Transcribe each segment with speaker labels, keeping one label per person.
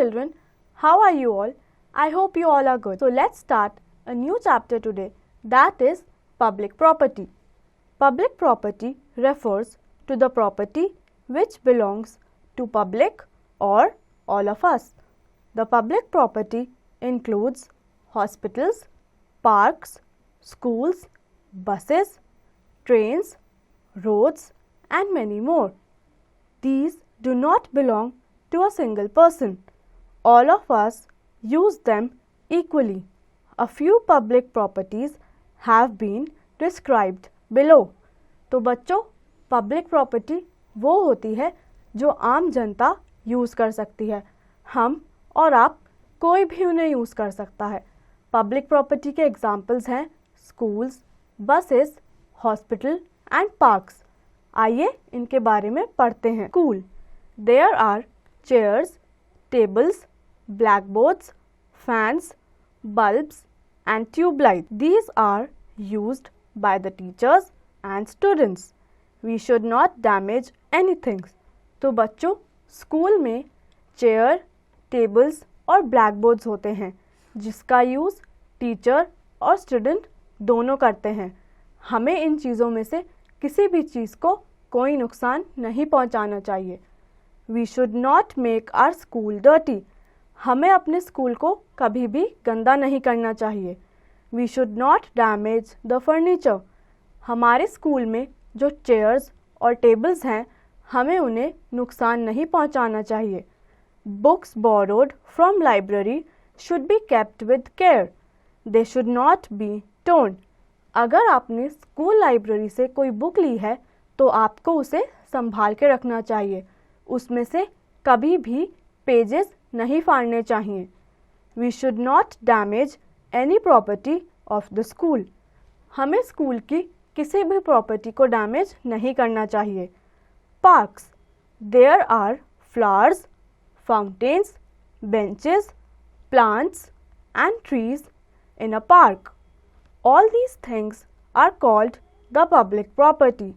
Speaker 1: children, how are you all? I hope you all are good. So let's start a new chapter today, that is public property. Public property refers to the property which belongs to public or all of us. The public property includes hospitals, parks, schools, buses, trains, roads and many more. These do not belong to a single person. All of us use them equally. A few public properties have been described below. तो बच्चों, public property वो होती है जो आम जनता use कर सकती है. हम और आप कोई भी उन्हें यूज़ कर सकता है. पब्लिक प्रॉपर्टी के एग्जाम्पल्स हैं schools, buses, hospital and parks. आइए इनके बारे में पढ़ते हैं. School. There are chairs, tables, blackboards, fans, bulbs and tube lights. These are used by the teachers and students. We should not damage anything. तो बच्चों, स्कूल में चेयर, टेबल्स और ब्लैकबोर्ड्स होते हैं जिसका यूज़ टीचर और स्टूडेंट दोनों करते हैं. हमें इन चीज़ों में से किसी भी चीज़ को कोई नुकसान नहीं पहुंचाना चाहिए. We should not make our school dirty. हमें अपने स्कूल को कभी भी गंदा नहीं करना चाहिए. We should not damage the furniture. हमारे स्कूल में जो चेयर्स और टेबल्स हैं हमें उन्हें नुकसान नहीं पहुंचाना चाहिए. Books borrowed from library should be kept with care. They should not be torn. अगर आपने स्कूल लाइब्रेरी से कोई बुक ली है तो आपको उसे संभाल के रखना चाहिए. उसमें से कभी भी पेजेस नहीं फाड़ने चाहिए. We should not damage any property of the school. हमें स्कूल की किसी भी प्रॉपर्टी को डैमेज नहीं करना चाहिए. Parks. There are flowers, fountains, benches, plants and trees in a park. All these things are called the public property.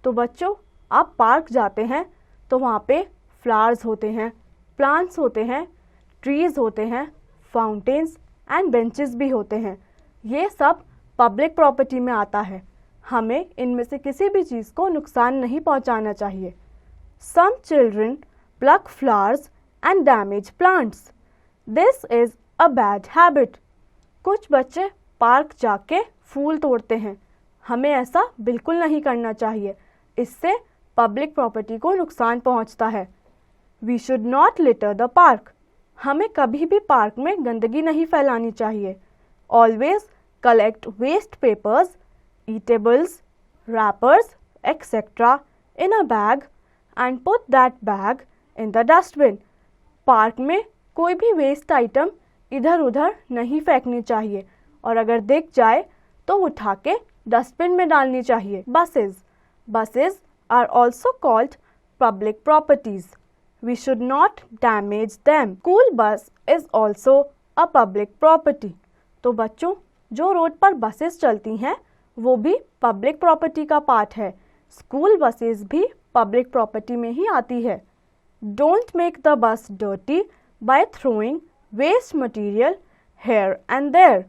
Speaker 1: तो बच्चों, आप पार्क जाते हैं तो वहाँ पे फ्लावर्स होते हैं, प्लांट्स होते हैं, ट्रीज़ होते हैं, फाउंटेन्स एंड बेंचेस भी होते हैं. ये सब पब्लिक प्रॉपर्टी में आता है. हमें इनमें से किसी भी चीज़ को नुकसान नहीं पहुंचाना चाहिए. Some children pluck flowers and damage plants. This is a bad habit. कुछ बच्चे पार्क जाके फूल तोड़ते हैं. हमें ऐसा बिल्कुल नहीं करना चाहिए. इससे पब्लिक प्रॉपर्टी को नुकसान पहुंचता है. We should not litter the park. हमें कभी भी पार्क में गंदगी नहीं फैलानी चाहिए. Always collect waste papers, eatables, wrappers, etc. in a bag and put that bag in the dustbin. Park में कोई भी वेस्ट आइटम इधर उधर नहीं फेंकनी चाहिए और अगर दिख जाए तो उठा के डस्टबिन में डालनी चाहिए. Buses are also called public properties. We should not damage them. School bus is also a public property. तो बच्चों, जो रोड पर बसेस चलती हैं वो भी पब्लिक प्रॉपर्टी का पार्ट है. स्कूल बसेस भी पब्लिक प्रॉपर्टी में ही आती है. Don't make the bus dirty by throwing waste material here and there.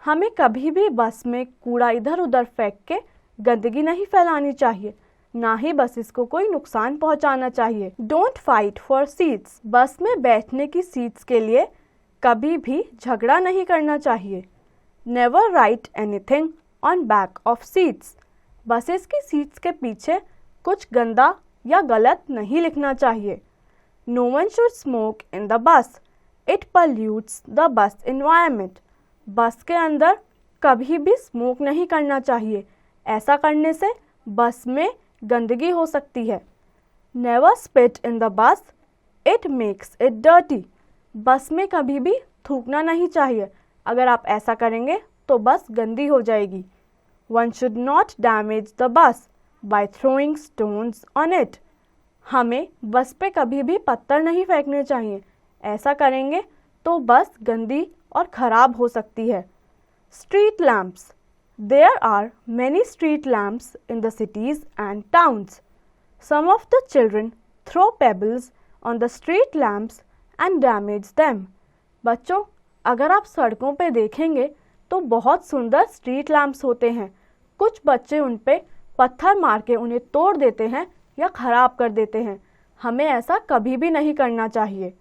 Speaker 1: हमें कभी भी बस में कूड़ा इधर उधर फेंक के गंदगी नहीं फैलानी चाहिए. ना ही बसेस को कोई नुकसान पहुंचाना चाहिए. Don't fight for seats. बस में बैठने की सीट्स के लिए कभी भी झगड़ा नहीं करना चाहिए. Never write anything on back of seats. Buses की सीट्स के पीछे कुछ गंदा या गलत नहीं लिखना चाहिए. No one should smoke in the bus. It pollutes the bus environment. Bus के अंदर कभी भी स्मोक नहीं करना चाहिए. ऐसा करने से बस में गंदगी हो सकती है. Never spit in the bus. It makes it dirty. बस में कभी भी थूकना नहीं चाहिए. अगर आप ऐसा करेंगे तो बस गंदी हो जाएगी. One should not damage the bus by throwing stones on it. हमें बस पे कभी भी पत्थर नहीं फेंकने चाहिए. ऐसा करेंगे तो बस गंदी और ख़राब हो सकती है. Street lamps. There are many street lamps in the cities and towns. Some of the children throw pebbles on the street lamps and damage them. बच्चों, अगर आप सड़कों पे देखेंगे तो बहुत सुंदर स्ट्रीट लैंप्स होते हैं। कुछ बच्चे उन पे पत्थर मार के उन्हें तोड़ देते हैं या खराब कर देते हैं। हमें ऐसा कभी भी नहीं करना चाहिए।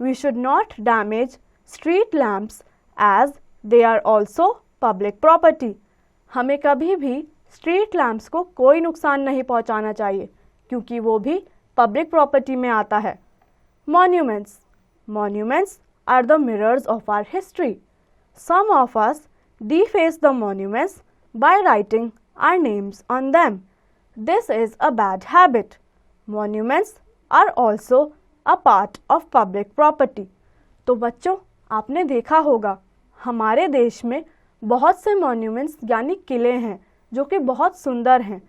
Speaker 1: We should not damage street lamps as they are also public property. हमें कभी भी स्ट्रीट लैंप्स को कोई नुकसान नहीं पहुंचाना चाहिए क्योंकि वो भी पब्लिक प्रॉपर्टी में आता है। Monuments. Monuments are the mirrors of our history. Some of us deface the monuments by writing our names on them. This is a bad habit. Monuments are also a part of public property. तो बच्चों, आपने देखा होगा हमारे देश में बहुत से मॉन्यूमेंट्स यानी किले हैं जो कि बहुत सुंदर हैं।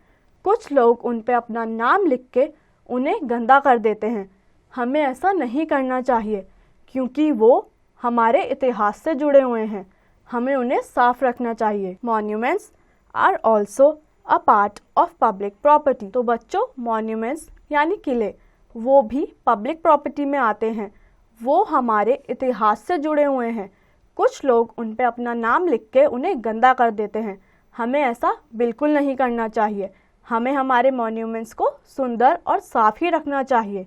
Speaker 1: कुछ लोग उन पे अपना नाम लिख के उन्हें गंदा कर देते हैं। हमें ऐसा नहीं करना चाहिए क्योंकि वो हमारे इतिहास से जुड़े हुए हैं। हमें उन्हें साफ रखना चाहिए। Monuments are also a part of public property. तो बच्चों, मॉन्यूमेंट्स यानी किले वो भी पब्लिक प्रॉपर्टी में आते हैं। वो हमारे इतिहास से जुड़े हुए हैं। कुछ लोग उन पे अपना नाम लिख के उन्हें गंदा कर देते हैं। हमें ऐसा बिल्कुल नहीं करना चाहिए। हमें हमारे मॉन्यूमेंट्स को सुंदर और साफ ही रखना चाहिए।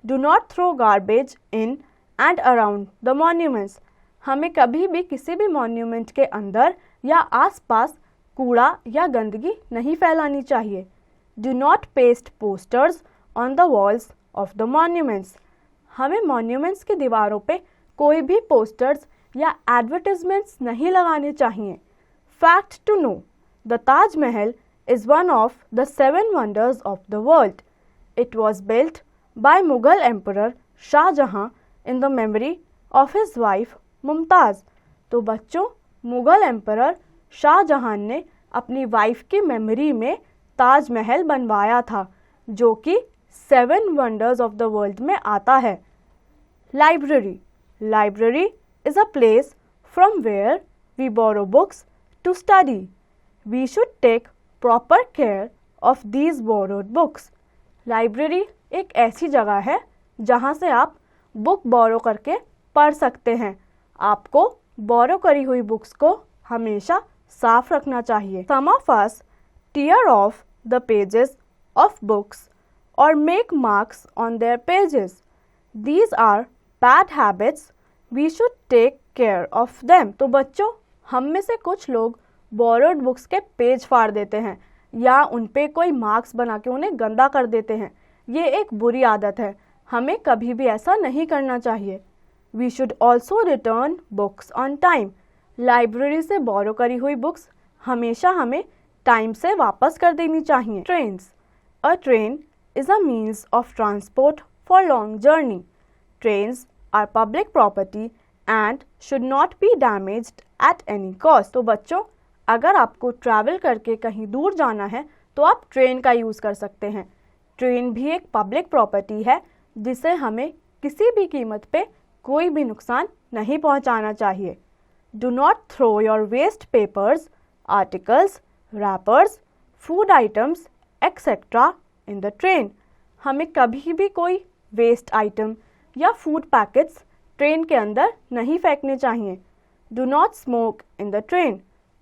Speaker 1: Do not throw garbage in and around the monuments. हमें कभी भी किसी भी मॉन्यूमेंट के अंदर या आसपास कूड़ा या गंदगी नहीं फैलानी चाहिए। Do not paste posters on the walls of the monuments. हमें मॉन्यूमेंट्स की दीवारों पे कोई भी पोस्टर्स या एडवर्टाइजमेंट्स नहीं लगाने चाहिए। Fact to know, the Taj Mahal is one of the 7 wonders of the world. It was built by Mughal Emperor Shah Jahan in the memory of his wife Mumtaz. तो बच्चों, मुगल एम्परर शाहजहां ने अपनी वाइफ की memory में ताजमहल बनवाया था जो कि 7 वंडर्स ऑफ द वर्ल्ड में आता है। Library. Library is a place from where we borrow books to study. We should take proper care of these borrowed books. Library एक ऐसी जगह है जहाँ से आप बुक बोरो करके पढ़ सकते हैं। आपको बोरो करी हुई बुक्स को हमेशा साफ रखना चाहिए. Some of us tear off the pages of books और make marks on their pages. These are bad habits. We should take care of them. तो बच्चों, हम में से कुछ लोग बोरोड बुक्स के पेज फाड़ देते हैं या उन पे कोई मार्क्स बना के उन्हें गंदा कर देते हैं. ये एक बुरी आदत है. हमें कभी भी ऐसा नहीं करना चाहिए. We should also return books on time. Library से बोरो करी हुई बुक्स हमेशा हमें टाइम से वापस कर देनी चाहिए. Trains. A train is a means of transport for long journey. Trains are public property and should not be damaged at any cost. तो बच्चों, अगर आपको ट्रैवल करके कहीं दूर जाना है तो आप ट्रेन का यूज़ कर सकते हैं. ट्रेन भी एक पब्लिक प्रॉपर्टी है जिसे हमें किसी भी कीमत पे कोई भी नुकसान नहीं पहुंचाना चाहिए. Do not throw your waste papers, articles, wrappers, food items etcetera in the train. हमें कभी भी कोई वेस्ट आइटम या फूड पैकेट्स ट्रेन के अंदर नहीं फेंकने चाहिए. Do not smoke in the train.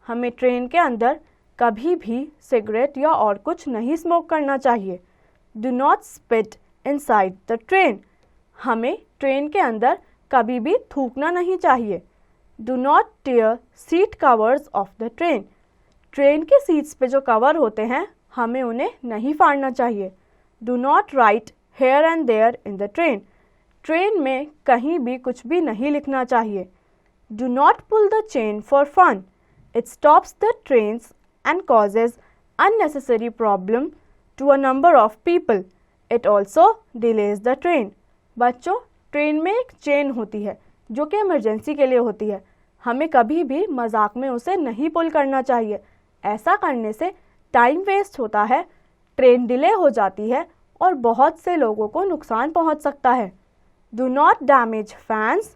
Speaker 1: हमें ट्रेन के अंदर कभी भी सिगरेट या और कुछ नहीं स्मोक करना चाहिए. Do not spit inside the train. हमें ट्रेन के अंदर कभी भी थूकना नहीं चाहिए. Do not tier seat covers of the train. Train के सीट्स पे जो कवर होते हैं हमें उन्हें नहीं फाड़ना चाहिए. Do not write here and there in the train. Train में कहीं भी कुछ भी नहीं लिखना चाहिए. Do not pull the chain for fun. It stops the trains and causes unnecessary problem to a number of people. It also delays the train. बच्चों, train में एक चेन होती है जो कि इमरजेंसी के लिए होती है. हमें कभी भी मजाक में उसे नहीं पुल करना चाहिए. ऐसा करने से टाइम वेस्ट होता है, ट्रेन डिले हो जाती है और बहुत से लोगों को नुकसान पहुंच सकता है. Do not damage fans,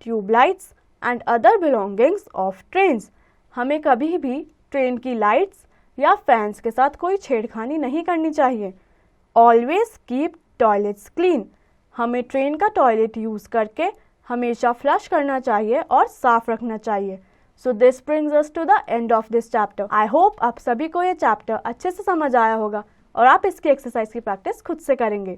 Speaker 1: tube lights and other belongings of trains. हमें कभी भी ट्रेन की लाइट्स या फैंस के साथ कोई छेड़खानी नहीं करनी चाहिए. Always keep toilets clean. हमें ट्रेन का टॉयलेट यूज़ करके हमेशा फ्लश करना चाहिए और साफ रखना चाहिए। So this brings us to the end of this chapter. I hope आप सभी को ये चैप्टर अच्छे से समझ आया होगा और आप इसकी एक्सरसाइज की प्रैक्टिस खुद से करेंगे।